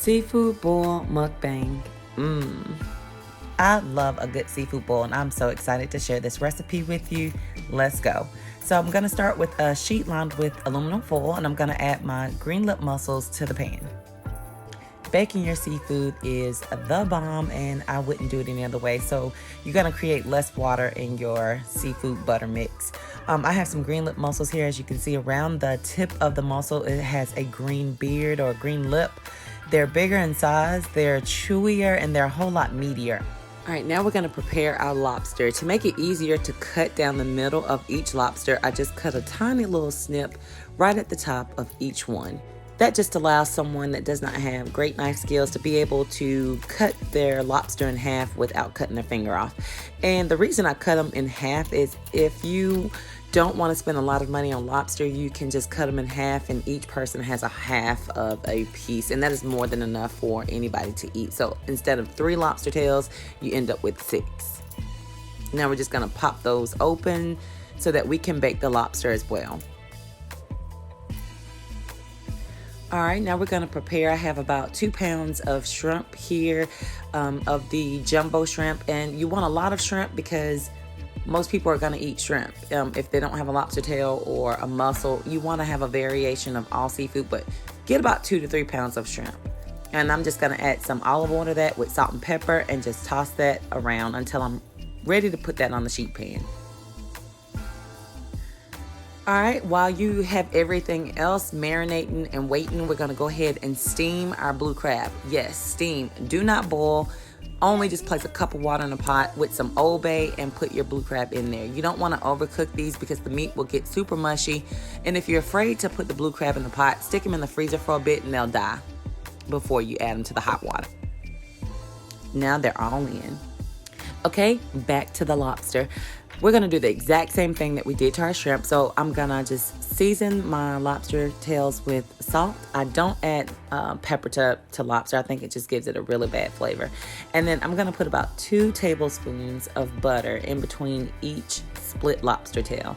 Seafood boil mukbang. I love a good seafood boil, and I'm so excited to share this recipe with you. Let's go. So I'm going to start with a sheet lined with aluminum foil, and I'm going to add my green lip mussels to the pan. Baking your seafood is the bomb, and I wouldn't do it any other way. So you're going to create less water in your seafood butter mix. I have some green lip mussels here. As you can see, around the tip of the mussel, it has a green beard or a green lip. They're bigger in size, they're chewier, and they're a whole lot meatier. All right, now we're gonna prepare our lobster. To make it easier to cut down the middle of each lobster, I just cut a tiny little snip right at the top of each one. That just allows someone that does not have great knife skills to be able to cut their lobster in half without cutting their finger off. And the reason I cut them in half is if you don't want to spend a lot of money on lobster, you can just cut them in half, and each person has a half of a piece, and that is more than enough for anybody to eat. So instead of 3 lobster tails, you end up with 6. Now we're just going to pop those open so that we can bake the lobster as well. All right, now we're going to prepare. I have about 2 pounds of shrimp here, of the jumbo shrimp, and you want a lot of shrimp because most people are going to eat shrimp. If they don't have a lobster tail or a mussel, you want to have a variation of all seafood, but get about 2 to 3 pounds of shrimp. And I'm just going to add some olive oil to that with salt and pepper and just toss that around until I'm ready to put that on the sheet pan. All right, while you have everything else marinating and waiting, we're going to go ahead and steam our blue crab. Yes, steam. Do not boil. Only just place a cup of water in a pot with some Old Bay and put your blue crab in there. You don't want to overcook these because the meat will get super mushy. And if you're afraid to put the blue crab in the pot, stick them in the freezer for a bit and they'll die before you add them to the hot water. Now they're all in. Okay, back to the lobster. We're going to do the exact same thing that we did to our shrimp. So I'm going to just season my lobster tails with salt. I don't add pepper to lobster. I think it just gives it a really bad flavor. And then I'm going to put about 2 tablespoons of butter in between each split lobster tail.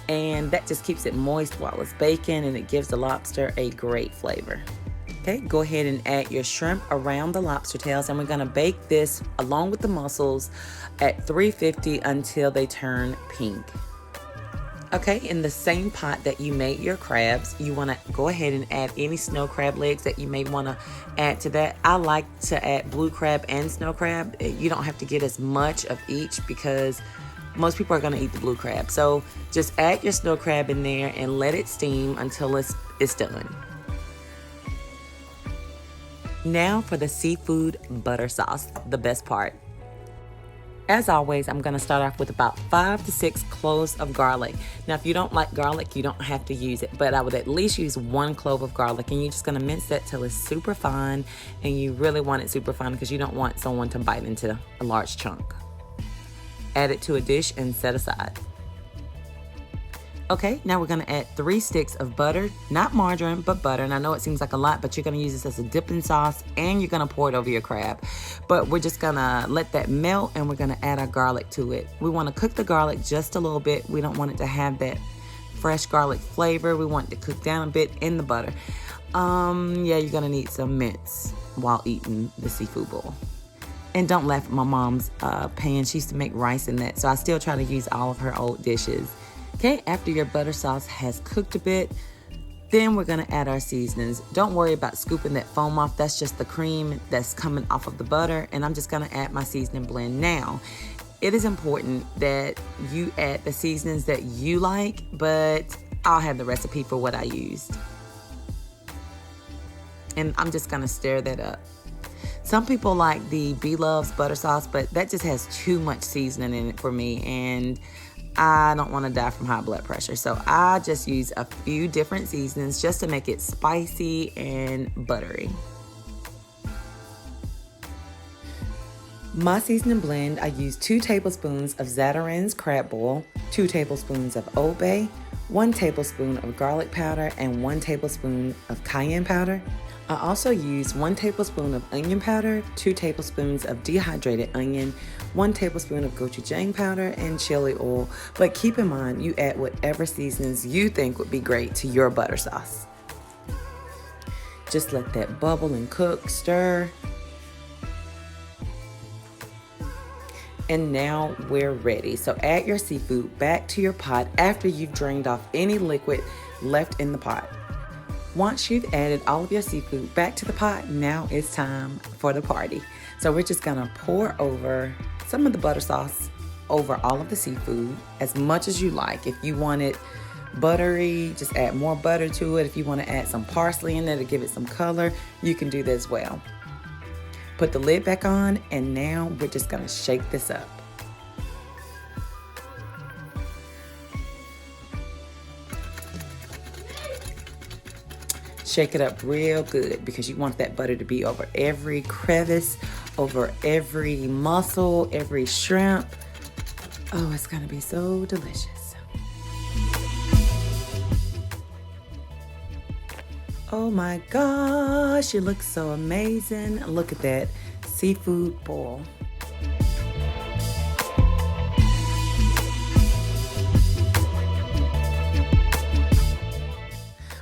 And that just keeps it moist while it's baking, and it gives the lobster a great flavor. Okay, go ahead and add your shrimp around the lobster tails, and we're going to bake this along with the mussels at 350 until they turn pink. Okay, in the same pot that you made your crabs, you want to go ahead and add any snow crab legs that you may want to add to that. I like to add blue crab and snow crab. You don't have to get as much of each because most people are going to eat the blue crab. So just add your snow crab in there and let it steam until it's done. Now for the seafood butter sauce, the best part. As always, I'm going to start off with about 5 to 6 cloves of garlic. Now, if you don't like garlic, you don't have to use it, but I would at least use 1 clove of garlic, and you're just going to mince that till it's super fine, and you really want it super fine because you don't want someone to bite into a large chunk. Add it to a dish and set aside. Okay, now we're going to add 3 sticks of butter, not margarine, but butter. And I know it seems like a lot, but you're going to use this as a dipping sauce, and you're going to pour it over your crab. But we're just going to let that melt, and we're going to add our garlic to it. We want to cook the garlic just a little bit. We don't want it to have that fresh garlic flavor. We want it to cook down a bit in the butter. Yeah, you're going to need some mince while eating the seafood bowl. And don't laugh at my mom's pan. She used to make rice in that, so I still try to use all of her old dishes. Okay, after your butter sauce has cooked a bit, then we're going to add our seasonings. Don't worry about scooping that foam off. That's just the cream that's coming off of the butter. And I'm just going to add my seasoning blend now. It is important that you add the seasonings that you like, but I'll have the recipe for what I used. And I'm just going to stir that up. Some people like the B-Love's butter sauce, but that just has too much seasoning in it for me, and I don't want to die from high blood pressure. So I just use a few different seasonings just to make it spicy and buttery. My seasoning blend, I use 2 tablespoons of Zatarain's crab boil, 2 tablespoons of Old Bay, 1 tablespoon of garlic powder, and 1 tablespoon of cayenne powder. I also use 1 tablespoon of onion powder, 2 tablespoons of dehydrated onion, 1 tablespoon of gochujang powder, and chili oil. But keep in mind, you add whatever seasonings you think would be great to your butter sauce. Just let that bubble and cook, stir. And now we're ready. So add your seafood back to your pot after you've drained off any liquid left in the pot. Once you've added all of your seafood back to the pot, now it's time for the party. So we're just gonna pour over some of the butter sauce over all of the seafood as much as you like. If you want it buttery, just add more butter to it. If you want to add some parsley in there to give it some color, you can do that as well. Put the lid back on, and now we're just gonna shake this up. Shake it up real good because you want that butter to be over every crevice, over every mussel, every shrimp. Oh, it's gonna be so delicious. Oh my gosh, it looks so amazing. Look at that seafood boil.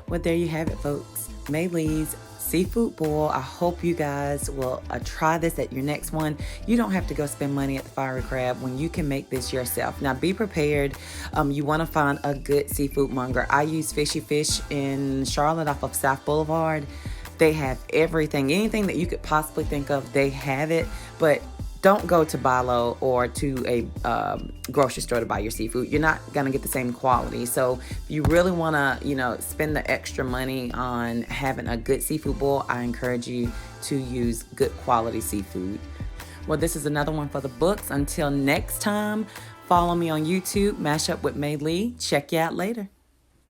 Well, there you have it, folks. Mei Lee's seafood boil. I hope you guys will try this at your next one. You don't have to go spend money at the Fiery Crab when you can make this yourself. Now be prepared. You want to find a good seafood monger. I use Fishy Fish in Charlotte off of South Boulevard. They have everything, anything that you could possibly think of, they have it. But don't go to Bilo or to a grocery store to buy your seafood. You're not gonna get the same quality. So if you really wanna, spend the extra money on having a good seafood boil, I encourage you to use good quality seafood. Well, this is another one for the books. Until next time, follow me on YouTube, Mash Up with Mei Lee. Check you out later.